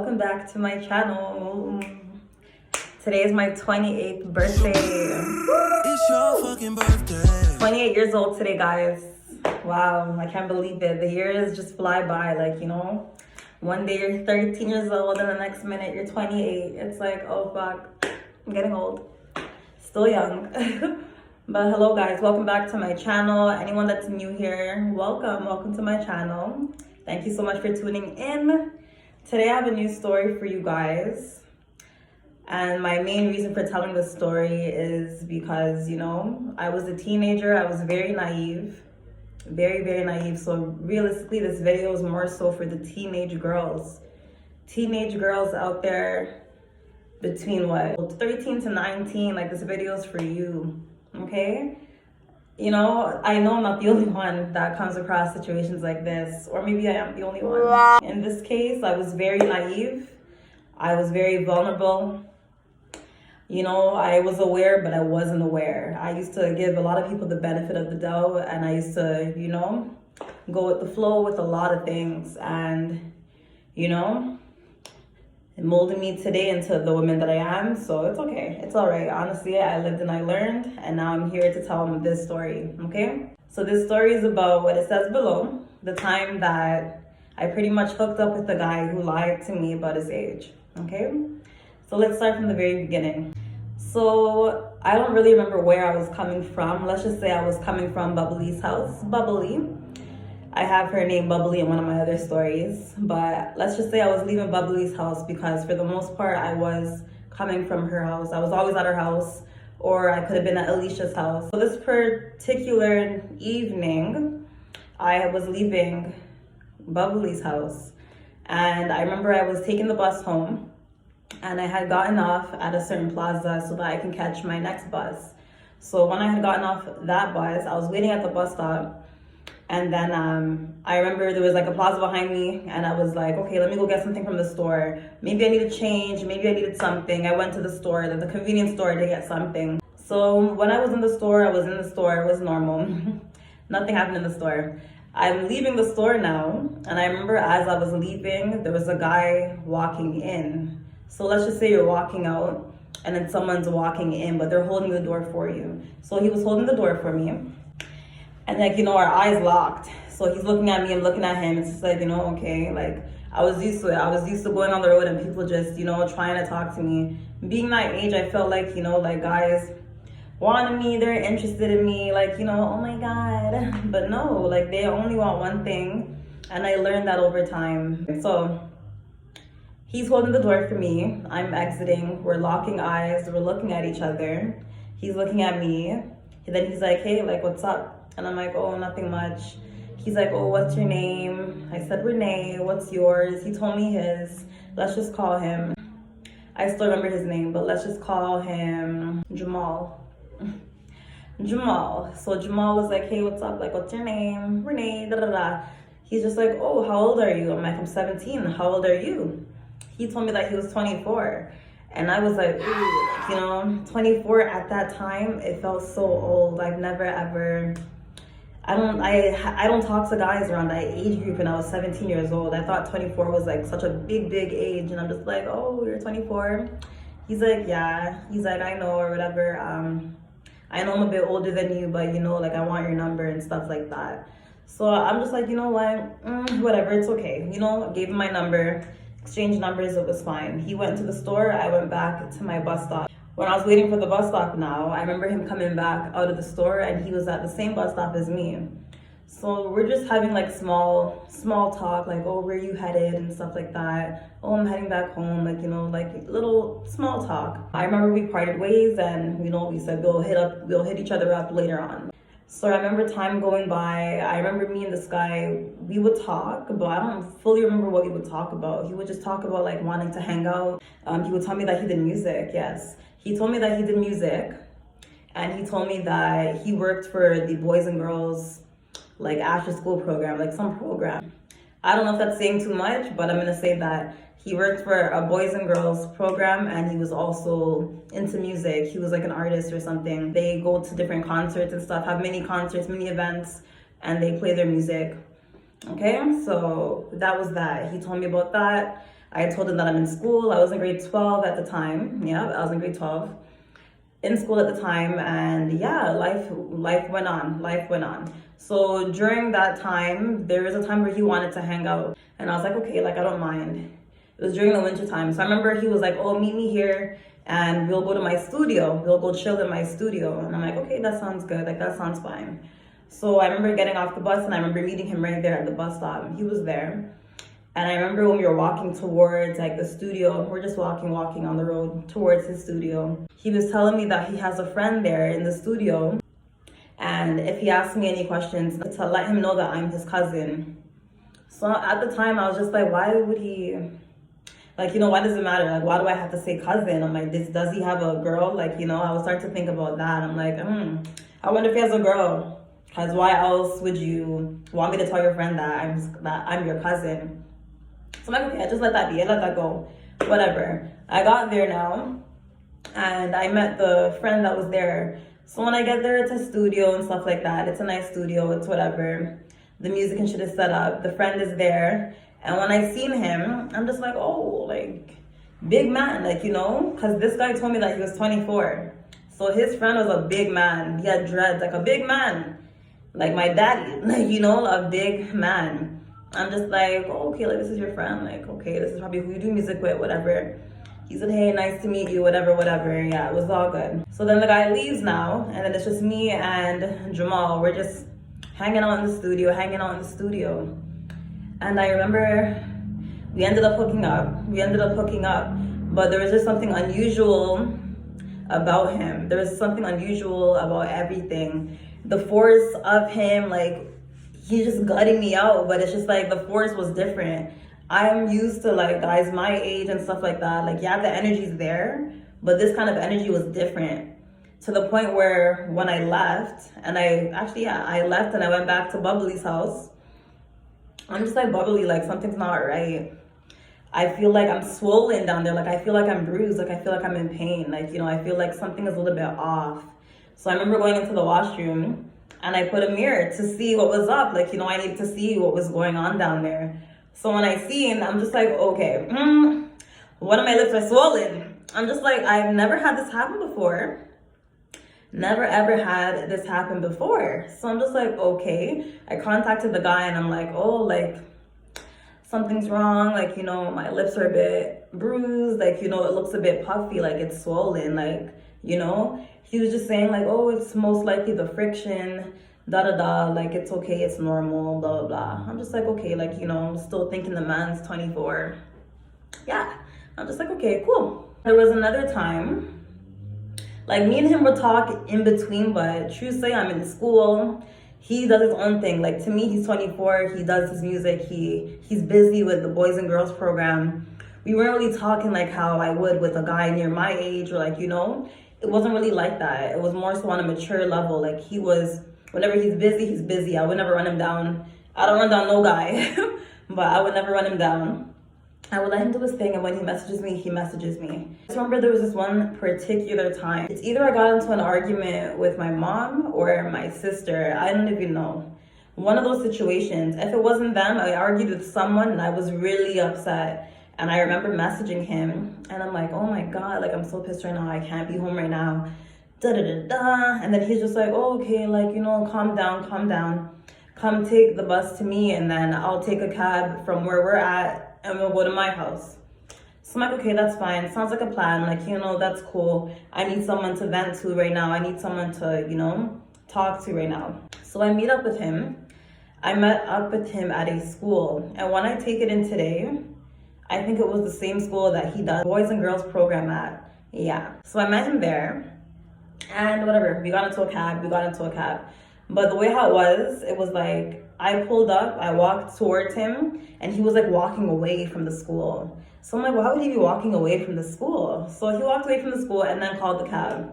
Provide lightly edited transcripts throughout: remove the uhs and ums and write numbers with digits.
welcome back to my channel. Today is my 28th birthday. It's your fucking birthday. 28 years old today, guys. Wow, I can't believe it. The years just fly by, like, you know. One day you're 13 years old and the next minute you're 28. It's like, oh fuck, I'm getting old. Still young. But hello guys, welcome back to my channel. Anyone that's new here, welcome to my channel. Thank you so much for tuning in. Today I have a new story for you guys. And my main reason for telling this story is because, you know, I was a teenager. I was very naive, very naive. So realistically, this video is more so for the teenage girls out there between what, 13 to 19. Like, this video is for you, okay? You know, I know I'm not the only one that comes across situations like this, or maybe I am the only one. In this case, I was very naive. I was very vulnerable. You know, I was aware, but I wasn't aware. I used to give a lot of people the benefit of the doubt, and I used to, you know, go with the flow with a lot of things. And, you know, it molded me today into the woman that I am. So it's okay. It's all right. Honestly, I lived and I learned, and now I'm here to tell them this story, okay? So this story is about what it says below, the time that I pretty much hooked up with the guy who lied to me about his age, okay? So let's start from the very beginning. So I don't really remember where I was coming from. Let's just say I was coming from Bubbly's house. Bubbly. I have her name Bubbly in one of my other stories. But let's just say I was leaving Bubbly's house because for the most part I was coming from her house. I was always at her house, or I could have been at Alicia's house. So this particular evening, I was leaving Bubbly's house. And I remember I was taking the bus home. And I had gotten off at a certain plaza so that I can catch my next bus. So when I had gotten off that bus, I was waiting at the bus stop. And then I remember there was like a plaza behind me, and I was like, okay, let me go get something from the store. Maybe I needed change, maybe I needed something. I went to the store, the convenience store, to get something. So when I was in the store, it was normal. Nothing happened in the store. I'm leaving the store now, and I remember as I was leaving, there was a guy walking in. So let's just say you're walking out and then someone's walking in, but they're holding the door for you. So he was holding the door for me. And like, you know, our eyes locked. So he's looking at me, I'm looking at him. It's just like, you know, okay, like I was used to it. I was used to going on the road and people just, you know, trying to talk to me. Being that age, I felt like, you know, like guys wanted me, they're interested in me, like, you know, oh my God. But no, like they only want one thing. And I learned that over time. So he's holding the door for me. I'm exiting. We're locking eyes. We're looking at each other. He's looking at me. And then he's like, hey, like, what's up? And I'm like, oh, nothing much. He's like, oh, what's your name? I said, Renee. What's yours? He told me his. Let's just call him. I still remember his name, but let's just call him Jamaul. Jamaul. So Jamaul was like, hey, what's up? Like, what's your name? Renee, da da da. He's just like, oh, how old are you? I'm like, I'm 17. How old are you? He told me that he was 24. And I was like, ooh, like, you know, 24 at that time, it felt so old. I've never ever, I don't talk to guys around that age group when I was 17 years old. I thought 24 was like such a big age. And I'm just like, oh, you're 24? He's like, yeah. He's like, I know, or whatever. I know I'm a bit older than you, but you know, like I want your number and stuff like that. So I'm just like, you know what, whatever, it's okay. You know, I gave him my number. Exchange numbers, it was fine. He went to the store, I went back to my bus stop. When I was waiting for the bus stop now, I remember him coming back out of the store and he was at the same bus stop as me. So we're just having like small talk, like, oh, where are you headed and stuff like that. Oh, I'm heading back home, like, you know, like little small talk. I remember we parted ways and, you know, we said we'll hit each other up later on. So I remember time going by. I remember me and this guy, we would talk, but I don't fully remember what we would talk about. He would just talk about like wanting to hang out. He would tell me that he did music, yes. He told me that he did music, and he told me that he worked for the Boys and Girls like after school program, like some program. I don't know if that's saying too much, but I'm gonna say that he worked for a Boys and Girls program, and he was also into music. He was like an artist or something. They go to different concerts and stuff, have mini concerts, mini events, and they play their music. Okay, so that was that. He told me about that. I told him that I'm in school. I was in grade 12 at the time. Yeah, I was in grade 12 in school at the time, and yeah, life went on. So during that time, there was a time where he wanted to hang out, and I was like, okay, like I don't mind. It was during the winter time, so I remember he was like, oh, meet me here and we'll go to my studio, we'll go chill in my studio. And I'm like, okay, that sounds good, like that sounds fine. So I remember getting off the bus, and I remember meeting him right there at the bus stop. He was there. And I remember when we were walking towards like the studio, we're just walking on the road towards his studio. He was telling me that he has a friend there in the studio. And if he asked me any questions, to let him know that I'm his cousin. So at the time, I was just like, why would he, like, you know, why does it matter? Like, why do I have to say cousin? I'm like, does he have a girl? Like, you know, I was starting to think about that. I'm like, I wonder if he has a girl. Because why else would you want me to tell your friend that I'm your cousin? So I'm like, okay, I just let that be. I let that go. Whatever. I got there now, and I met the friend that was there. So when I get there, it's a studio and stuff like that. It's a nice studio. It's whatever. The music and shit is set up. The friend is there. And when I seen him, I'm just like, oh, like, big man. Like, you know, because this guy told me that he was 24. So his friend was a big man. He had dreads, like a big man. Like my daddy. Like, you know, a big man. I'm just like, oh, okay, like, this is your friend. Like, okay, this is probably who you do music with, whatever. He said, hey, nice to meet you, whatever. Yeah, it was all good. So then the guy leaves now, and then it's just me and Jamaul. We're just hanging out in the studio. And I remember we ended up hooking up. But there was just something unusual about him. There was something unusual about everything. The force of him, like, he's just gutting me out, but it's just like the force was different. I'm used to like guys my age and stuff like that. Like, yeah, the energy's there, but this kind of energy was different, to the point where when I left, and I left and I went back to Bubbly's house. I'm just like, Bubbly, like, something's not right. I feel like I'm swollen down there. Like, I feel like I'm bruised. Like, I feel like I'm in pain. Like, you know, I feel like something is a little bit off. So I remember going into the washroom, and I put a mirror to see what was up. Like, you know, I needed to see what was going on down there. So when I seen, I'm just like, okay, one of my lips are swollen. I'm just like, I've never had this happen before. Never ever had this happen before. So I'm just like, okay. I contacted the guy, and I'm like, oh, like, something's wrong. Like, you know, my lips are a bit bruised. Like, you know, it looks a bit puffy, like it's swollen. Like, you know, he was just saying like, oh, it's most likely the friction, like, it's okay, it's normal, blah, blah, blah. I'm just like, okay, like, you know, I'm still thinking the man's 24. Yeah, I'm just like, okay, cool. There was another time, like, me and him would talk in between, but true say, I'm in school. He does his own thing. Like, to me, he's 24, he does his music, he's busy with the Boys and Girls program. We weren't really talking like how I would with a guy near my age, or like, you know, it wasn't really like that. It was more so on a mature level. Like, he was, whenever he's busy, he's busy. I would never run him down. I don't run down no guy, but I would never run him down. I would let him do his thing, and when he messages me, he messages me. I just remember there was this one particular time. It's either I got into an argument with my mom or my sister. I don't even know. One of those situations. If it wasn't them, I argued with someone, and I was really upset. And I remember messaging him, and I'm like, oh my God, like, I'm so pissed right now. I can't be home right now. And then he's just like, oh, okay, like, you know, calm down. Come take the bus to me, and then I'll take a cab from where we're at, and we'll go to my house. So I'm like, okay, that's fine. Sounds like a plan. Like, you know, that's cool. I need someone to vent to right now. I need someone to, you know, talk to right now. So I meet up with him. I met up with him at a school. And when I take it in today, I think it was the same school that he does Boys and Girls program at. Yeah. So I met him there, and whatever, we got into a cab. But the way how it was like, I pulled up, I walked towards him, and he was like walking away from the school. So I'm like, why would he be walking away from the school? So he walked away from the school and then called the cab.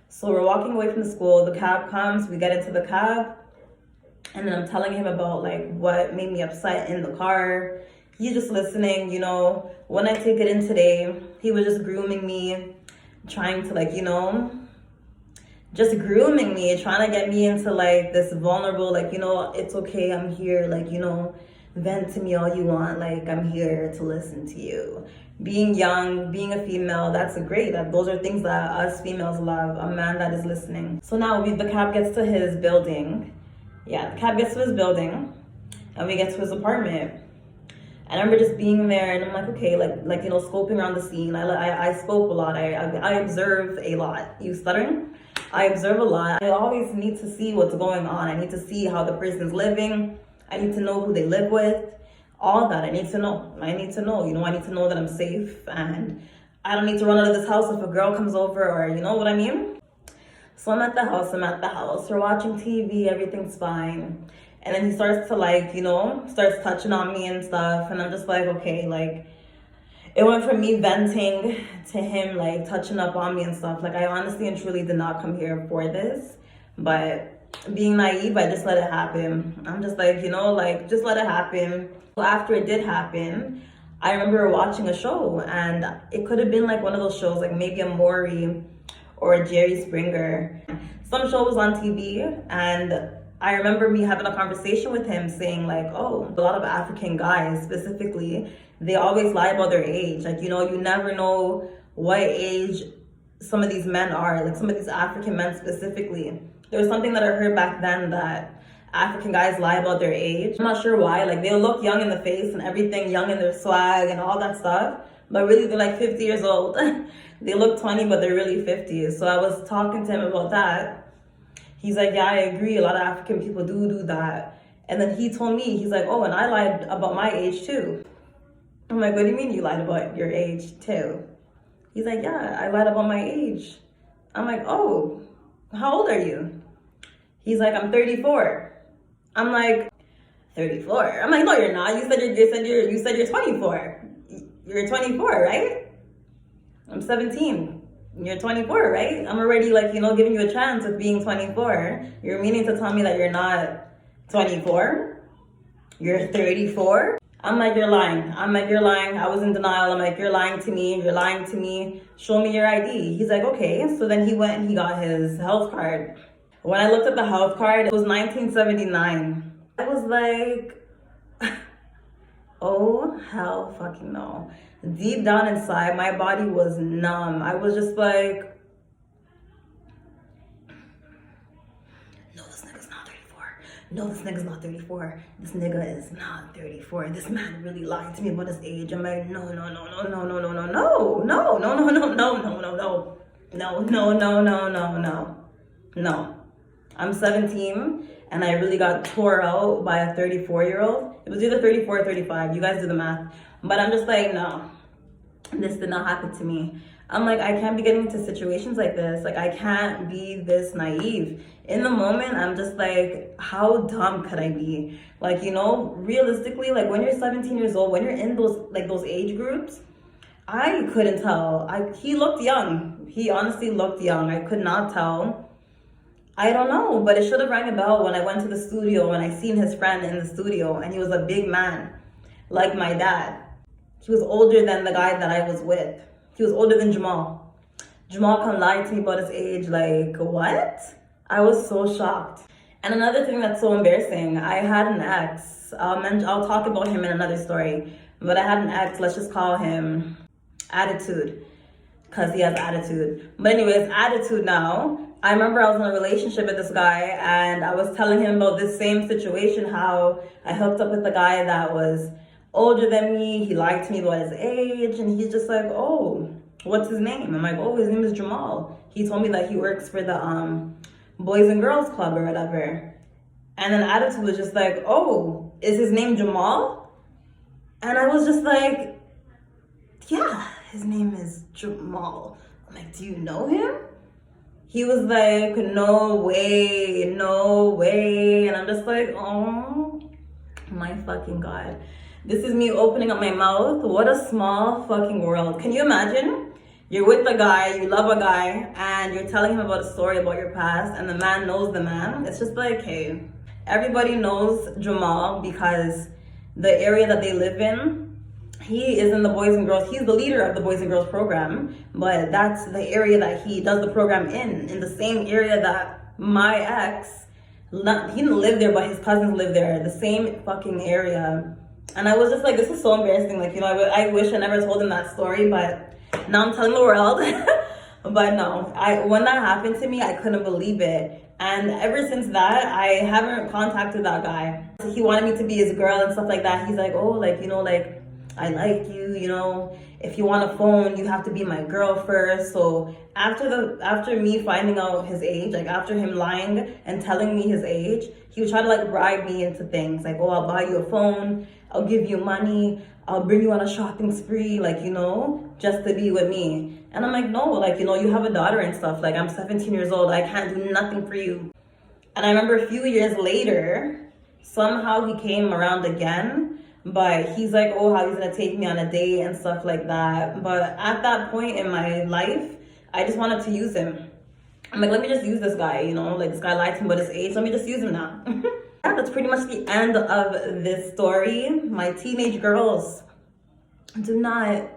So we're walking away from the school, the cab comes, we get into the cab, and then I'm telling him about like what made me upset in the car. He's just listening, you know. When I take it in today, he was just grooming me, trying to like, you know, just grooming me, trying to get me into like this vulnerable, like, you know, it's okay, I'm here, like, you know, vent to me all you want. Like, I'm here to listen to you. Being young, being a female, that's great. Those are things that us females love, a man that is listening. So now the cab gets to his building. Yeah, the cab gets to his building and we get to his apartment. And I remember just being there and I'm like, okay, like you know, scoping around the scene. I scope a lot. I observe a lot. You stuttering? I observe a lot. I always need to see what's going on. I need to see how the person's living. I need to know who they live with. All that I need to know. You know, I need to know that I'm safe and I don't need to run out of this house if a girl comes over, or you know what I mean? So I'm at the house. We're watching TV, everything's fine. And then he starts to like, you know, starts touching on me and stuff. And I'm just like, okay, like it went from me venting to him like touching up on me and stuff. Like I honestly and truly did not come here for this, but being naive, I just let it happen. I'm just like, you know, like just let it happen. After it did happen, I remember watching a show, and it could have been like one of those shows, like maybe a Maury or a Jerry Springer. Some show was on TV, and I remember me having a conversation with him saying like, oh, a lot of African guys specifically, they always lie about their age. Like, you know, you never know what age some of these men are, like some of these African men specifically. There was something that I heard back then that African guys lie about their age. I'm not sure why. Like they'll look young in the face and everything, young in their swag and all that stuff, but really they're like 50 years old. They look 20, but they're really 50. So I was talking to him about that. He's like, yeah, I agree. A lot of African people do that. And then he told me, he's like, oh, and I lied about my age too. I'm like, what do you mean you lied about your age too? He's like, yeah, I lied about my age. I'm like, oh, how old are you? He's like, I'm 34. I'm like, 34? I'm like, no, you're not. You said you're 24. You're 24, right? I'm 17. You're 24, right? I'm already like, you know, giving you a chance of being 24. You're meaning to tell me that you're not 24? You're 34? I'm like, you're lying. I was in denial. I'm like, you're lying to me. Show me your ID. He's like, okay. So then he went and he got his health card. When I looked at the health card, it was 1979. I was like, oh, hell fucking no. Deep down inside, my body was numb. I was just like, no, this nigga's not 34. No, this nigga's not 34. This nigga is not 34. This man really lied to me about his age. I'm like, no. I'm 17 and I really got tore out by a 34-year-old. It was either 34 or 35. You guys do the math. But I'm just like, no, this did not happen to me. I'm like, I can't be getting into situations like this. Like, I can't be this naive. In the moment, I'm just like, how dumb could I be? Like, you know, realistically, like when you're 17 years old, when you're in those age groups, I couldn't tell. He looked young. He honestly looked young. I could not tell. I don't know, but it should have rang a bell when I went to the studio and I seen his friend in the studio, and he was a big man, like my dad. He was older than the guy that I was with. He was older than Jamaul. Jamaul come lie to me about his age, like, what? I was so shocked. And another thing that's so embarrassing, I had an ex. I'll talk about him in another story, but I had an ex, let's just call him Attitude, because he has attitude. But anyways, Attitude now. I remember I was in a relationship with this guy and I was telling him about this same situation, how I hooked up with a guy that was older than me. He lied to me about his age and he's just like, oh, what's his name? I'm like, oh, his name is Jamaul. He told me that he works for the Boys and Girls Club or whatever. And then Attitude was just like, oh, is his name Jamaul? And I was just like, yeah, his name is Jamaul. I'm like, do you know him? He was like, no way. And I'm just like, oh my fucking God. This is me opening up my mouth. What a small fucking world. Can you imagine? You're with a guy, you love a guy, and you're telling him about a story about your past, and the man knows the man. It's just like, hey, everybody knows Jamaul because the area that they live in, he is in the Boys and Girls. He's the leader of the Boys and Girls program, but that's the area that he does the program in the same area that my ex, he didn't live there, but his cousins live there, the same fucking area. And I was just like, this is so embarrassing. Like, you know, I wish I never told him that story, but now I'm telling the world. But no, when that happened to me, I couldn't believe it. And ever since that, I haven't contacted that guy. He wanted me to be his girl and stuff like that. He's like, oh, like, you know, like, I like you, you know, if you want a phone, you have to be my girl first. So after me finding out his age, like after him lying and telling me his age, he would try to like bribe me into things like, oh, I'll buy you a phone, I'll give you money, I'll bring you on a shopping spree, like, you know, just to be with me. And I'm like, no, like, you know, you have a daughter and stuff. Like, I'm 17 years old. I can't do nothing for you. And I remember a few years later, somehow he came around again. But he's like, oh, how he's going to take me on a date and stuff like that. But at that point in my life, I just wanted to use him. I'm like, let me just use this guy, you know? Like, this guy lied to me about his age. Let me just use him now. Yeah, that's pretty much the end of this story. My teenage girls, do not,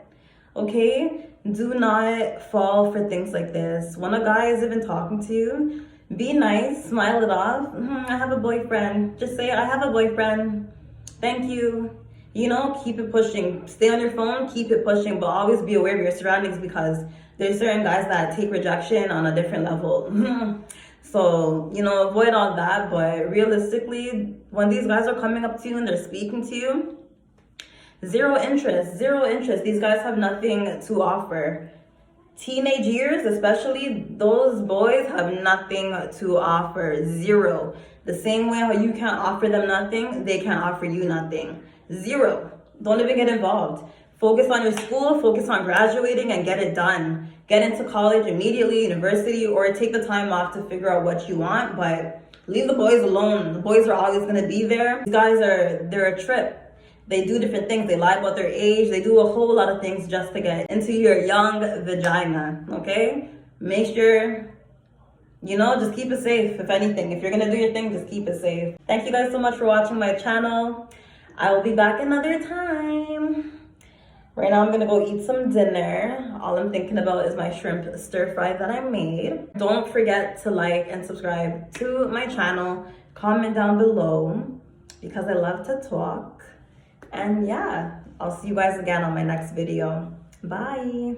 okay? Do not fall for things like this. When a guy is even talking to you, be nice, smile it off. I have a boyfriend. Just say, I have a boyfriend. Thank you. You know, keep it pushing. Stay on your phone, keep it pushing, but always be aware of your surroundings because there's certain guys that take rejection on a different level. So, you know, avoid all that. But realistically, when these guys are coming up to you and they're speaking to you, zero interest, zero interest. These guys have nothing to offer. Teenage years, especially, those boys have nothing to offer. Zero. The same way how you can't offer them nothing, they can't offer you nothing. Zero. Don't even get involved. Focus on your school, focus on graduating and get it done. Get into college immediately, university, or take the time off to figure out what you want, but leave the boys alone. The boys are always gonna be there. These guys they're a trip. They do different things. They lie about their age. They do a whole lot of things just to get into your young vagina, okay? Make sure, you know, just keep it safe, if anything. If you're gonna do your thing, just keep it safe. Thank you guys so much for watching my channel. I will be back another time. Right now I'm gonna go eat some dinner. All I'm thinking about is my shrimp stir fry that I made. Don't forget to like and subscribe to my channel. Comment down below because I love to talk. And yeah, I'll see you guys again on my next video. Bye.